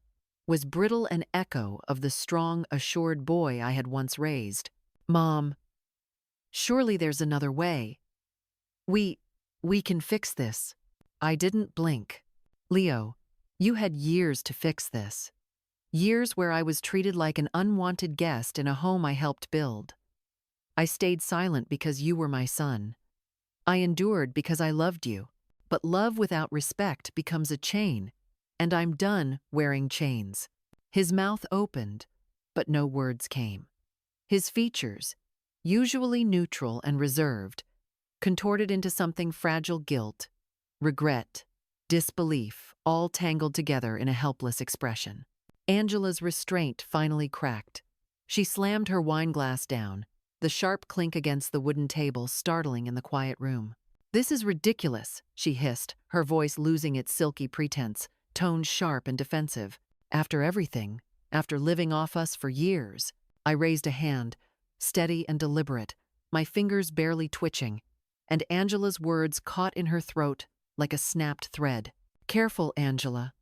was brittle, an echo of the strong, assured boy I had once raised. "Mom, surely there's another way. We can fix this." I didn't blink. "Leo, you had years to fix this. Years where I was treated like an unwanted guest in a home I helped build. I stayed silent because you were my son. I endured because I loved you. But love without respect becomes a chain, and I'm done wearing chains." His mouth opened, but no words came. His features, usually neutral and reserved, contorted into something fragile: guilt, regret, disbelief, all tangled together in a helpless expression. Angela's restraint finally cracked. She slammed her wineglass down, the sharp clink against the wooden table startling in the quiet room. "This is ridiculous," she hissed, her voice losing its silky pretense, tone sharp and defensive. "After everything, after living off us for years." I raised a hand, steady and deliberate, my fingers barely twitching, and Angela's words caught in her throat like a snapped thread. "Careful, Angela,"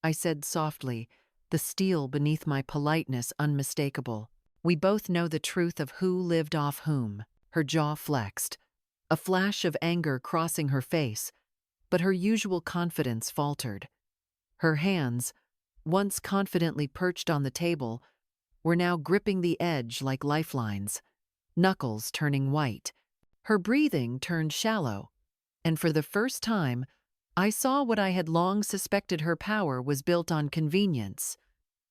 I said softly, the steel beneath my politeness unmistakable. "We both know the truth of who lived off whom." Her jaw flexed, a flash of anger crossing her face, but her usual confidence faltered. Her hands, once confidently perched on the table, were now gripping the edge like lifelines, knuckles turning white. Her breathing turned shallow, and for the first time, I saw what I had long suspected: her power was built on convenience,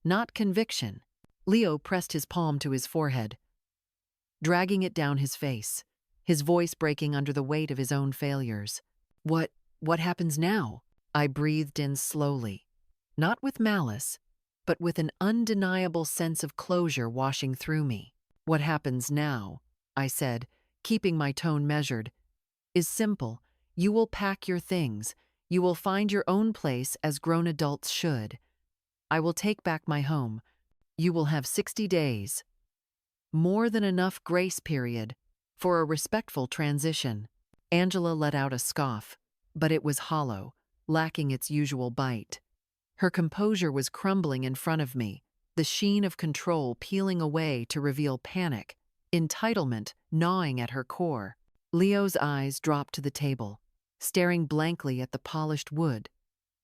not conviction. Leo pressed his palm to his forehead, dragging it down his face, his voice breaking under the weight of his own failures. What happens now?" I breathed in slowly, not with malice, but with an undeniable sense of closure washing through me. "What happens now," I said, keeping my tone measured, "is simple. You will pack your things. You will find your own place as grown adults should. I will take back my home. You will have 60 days. More than enough grace period for a respectful transition." Angela let out a scoff, but it was hollow, lacking its usual bite. Her composure was crumbling in front of me, the sheen of control peeling away to reveal panic, entitlement gnawing at her core. Leo's eyes dropped to the table, staring blankly at the polished wood,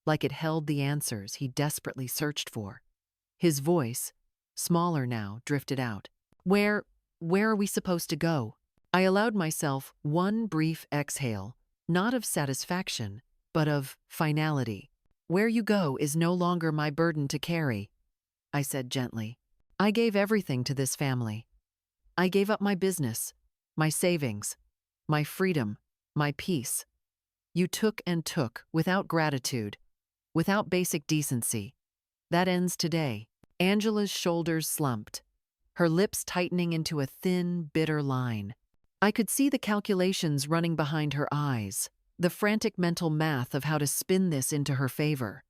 like it held the answers he desperately searched for. His voice, smaller now, drifted out. Where are we supposed to go?" I allowed myself one brief exhale, not of satisfaction, but of finality. "Where you go is no longer my burden to carry," I said gently. "I gave everything to this family. I gave up my business, my savings, my freedom, my peace. You took and took, without gratitude, without basic decency. That ends today." Angela's shoulders slumped, her lips tightening into a thin, bitter line. I could see the calculations running behind her eyes, the frantic mental math of how to spin this into her favor.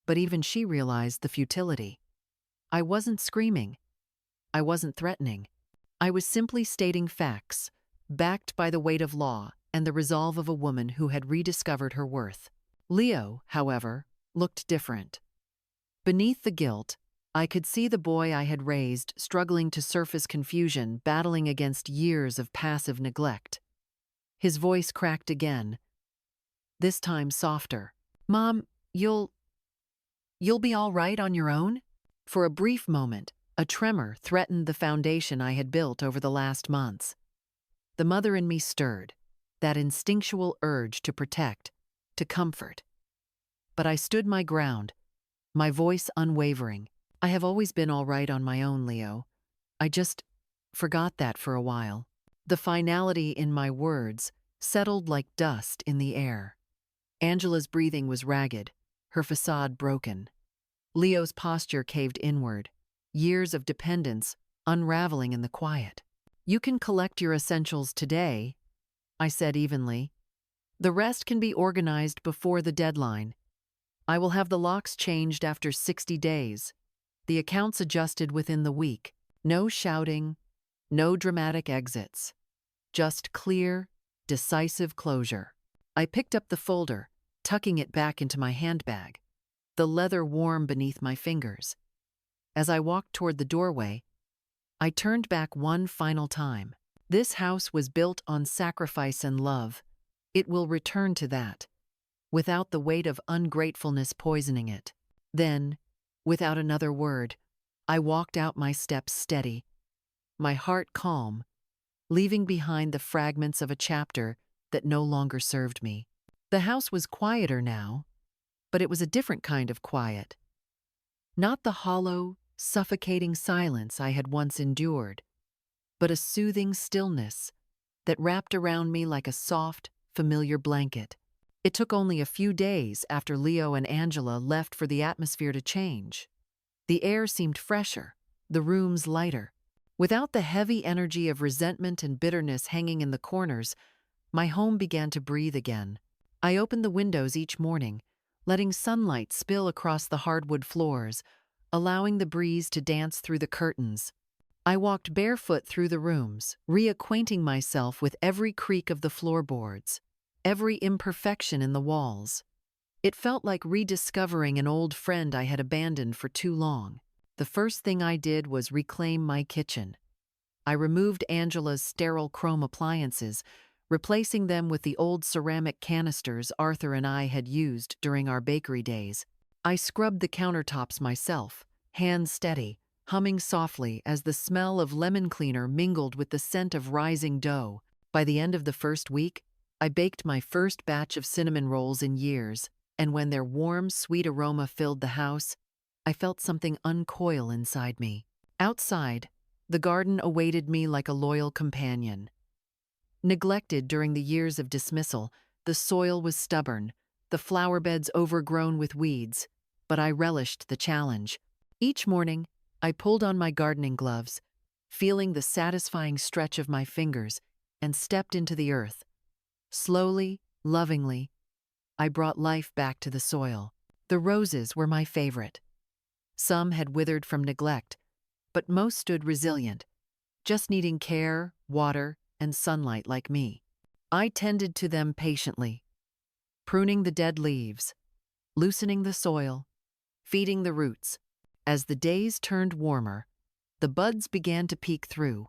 But even she realized the futility. I wasn't screaming. I wasn't threatening. I was simply stating facts, backed by the weight of law and the resolve of a woman who had rediscovered her worth. Leo, however, looked different. Beneath the guilt, I could see the boy I had raised struggling to surface confusion, battling against years of passive neglect. His voice cracked again, this time softer. "Mom, you'll be all right on your own?" For a brief moment, a tremor threatened the foundation I had built over the last months. The mother in me stirred, that instinctual urge to protect, to comfort. But I stood my ground, my voice unwavering. "I have always been all right on my own, Leo. I just forgot that for a while." The finality in my words settled like dust in the air. Angela's breathing was ragged, her facade broken. Leo's posture caved inward, years of dependence unraveling in the quiet. "You can collect your essentials today," I said evenly. "The rest can be organized before the deadline. I will have the locks changed after 60 days. The accounts adjusted within the week. No shouting, no dramatic exits. Just clear, decisive closure." I picked up the folder, tucking it back into my handbag, the leather warm beneath my fingers. As I walked toward the doorway, I turned back one final time. This house was built on sacrifice and love. It will return to that, without the weight of ungratefulness poisoning it. Then, without another word, I walked out, my steps steady, my heart calm, leaving behind the fragments of a chapter that no longer served me. The house was quieter now, but it was a different kind of quiet. Not the hollow, suffocating silence I had once endured, but a soothing stillness that wrapped around me like a soft, familiar blanket. It took only a few days after Leo and Angela left for the atmosphere to change. The air seemed fresher, the rooms lighter. Without the heavy energy of resentment and bitterness hanging in the corners, my home began to breathe again. I opened the windows each morning, letting sunlight spill across the hardwood floors, allowing the breeze to dance through the curtains. I walked barefoot through the rooms, reacquainting myself with every creak of the floorboards, every imperfection in the walls. It felt like rediscovering an old friend I had abandoned for too long. The first thing I did was reclaim my kitchen. I removed Angela's sterile chrome appliances, replacing them with the old ceramic canisters Arthur and I had used during our bakery days. I scrubbed the countertops myself, hands steady, humming softly as the smell of lemon cleaner mingled with the scent of rising dough. By the end of the first week, I baked my first batch of cinnamon rolls in years, and when their warm, sweet aroma filled the house, I felt something uncoil inside me. Outside, the garden awaited me like a loyal companion. Neglected during the years of dismissal, the soil was stubborn, the flower beds overgrown with weeds, but I relished the challenge. Each morning, I pulled on my gardening gloves, feeling the satisfying stretch of my fingers, and stepped into the earth. Slowly, lovingly, I brought life back to the soil. The roses were my favorite. Some had withered from neglect, but most stood resilient, just needing care, water, and sunlight like me. I tended to them patiently, pruning the dead leaves, loosening the soil, feeding the roots. As the days turned warmer, the buds began to peek through,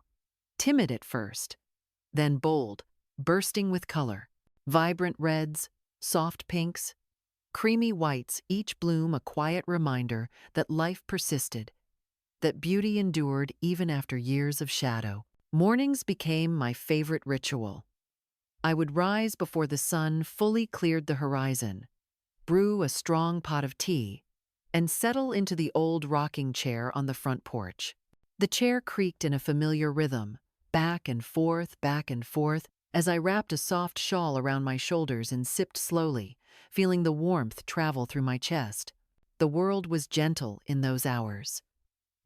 timid at first, then bold, bursting with color. Vibrant reds, soft pinks, creamy whites, each bloom a quiet reminder that life persisted, that beauty endured even after years of shadow. Mornings became my favorite ritual. I would rise before the sun fully cleared the horizon, brew a strong pot of tea, and settle into the old rocking chair on the front porch. The chair creaked in a familiar rhythm, back and forth, as I wrapped a soft shawl around my shoulders and sipped slowly, feeling the warmth travel through my chest. The world was gentle in those hours.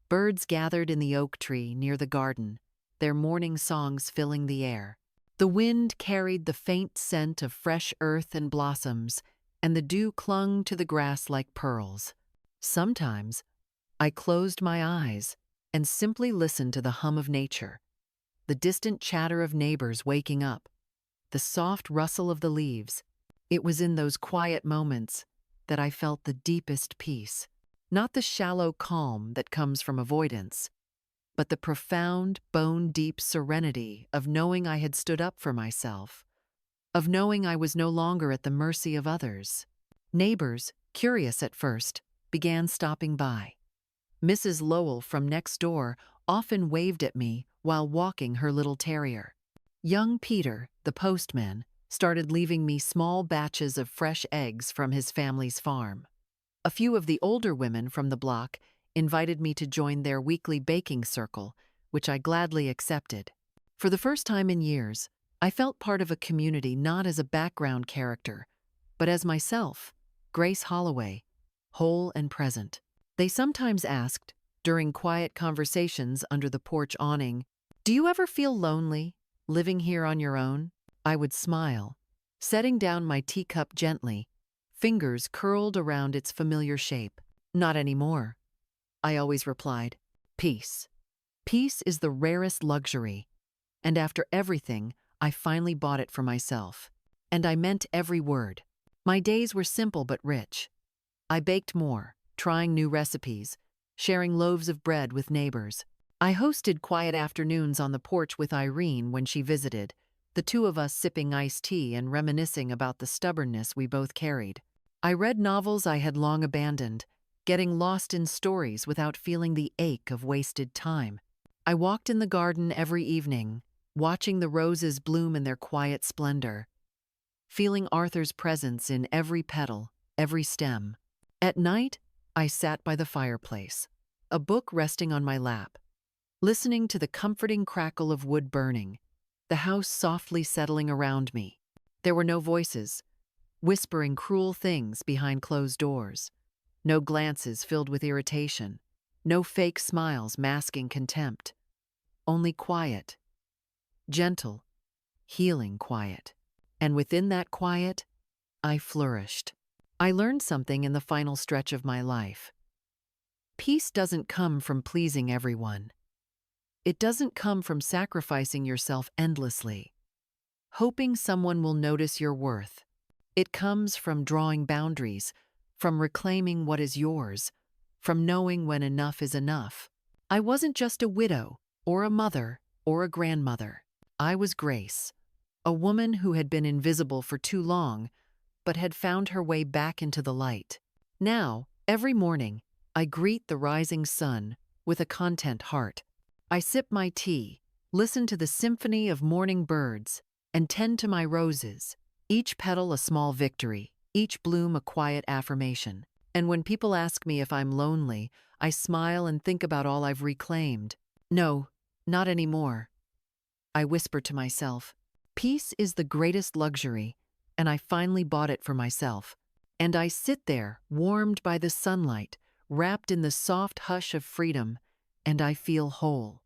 Birds gathered in the oak tree near the garden, their morning songs filling the air. The wind carried the faint scent of fresh earth and blossoms, and the dew clung to the grass like pearls. Sometimes, I closed my eyes, and simply listen to the hum of nature, the distant chatter of neighbors waking up, the soft rustle of the leaves. It was in those quiet moments that I felt the deepest peace. Not the shallow calm that comes from avoidance, but the profound, bone-deep serenity of knowing I had stood up for myself, of knowing I was no longer at the mercy of others. Neighbors, curious at first, began stopping by. Mrs. Lowell from next door often waved at me while walking her little terrier. Young Peter, the postman, started leaving me small batches of fresh eggs from his family's farm. A few of the older women from the block invited me to join their weekly baking circle, which I gladly accepted. For the first time in years, I felt part of a community not as a background character, but as myself, Grace Holloway, whole and present. They sometimes asked, during quiet conversations under the porch awning, "Do you ever feel lonely, living here on your own?" I would smile, setting down my teacup gently, fingers curled around its familiar shape. "Not anymore," I always replied. Peace. Peace is the rarest luxury, and after everything, I finally bought it for myself. And I meant every word. My days were simple but rich. I baked more, trying new recipes, sharing loaves of bread with neighbors. I hosted quiet afternoons on the porch with Irene when she visited, the two of us sipping iced tea and reminiscing about the stubbornness we both carried. I read novels I had long abandoned, getting lost in stories without feeling the ache of wasted time. I walked in the garden every evening, watching the roses bloom in their quiet splendor, feeling Arthur's presence in every petal, every stem. At night, I sat by the fireplace, a book resting on my lap, listening to the comforting crackle of wood burning, the house softly settling around me. There were no voices, whispering cruel things behind closed doors, no glances filled with irritation, no fake smiles masking contempt, only quiet, gentle, healing quiet. And within that quiet, I flourished. I learned something in the final stretch of my life. Peace doesn't come from pleasing everyone. It doesn't come from sacrificing yourself endlessly, hoping someone will notice your worth. It comes from drawing boundaries, from reclaiming what is yours, from knowing when enough is enough. I wasn't just a widow, or a mother, or a grandmother. I was Grace, a woman who had been invisible for too long, but had found her way back into the light. Now, every morning, I greet the rising sun with a content heart. I sip my tea, listen to the symphony of morning birds, and tend to my roses, each petal a small victory, each bloom a quiet affirmation. And when people ask me if I'm lonely, I smile and think about all I've reclaimed. No, not anymore. I whisper to myself. Peace is the greatest luxury, and I finally bought it for myself. And I sit there, warmed by the sunlight, wrapped in the soft hush of freedom, and I feel whole.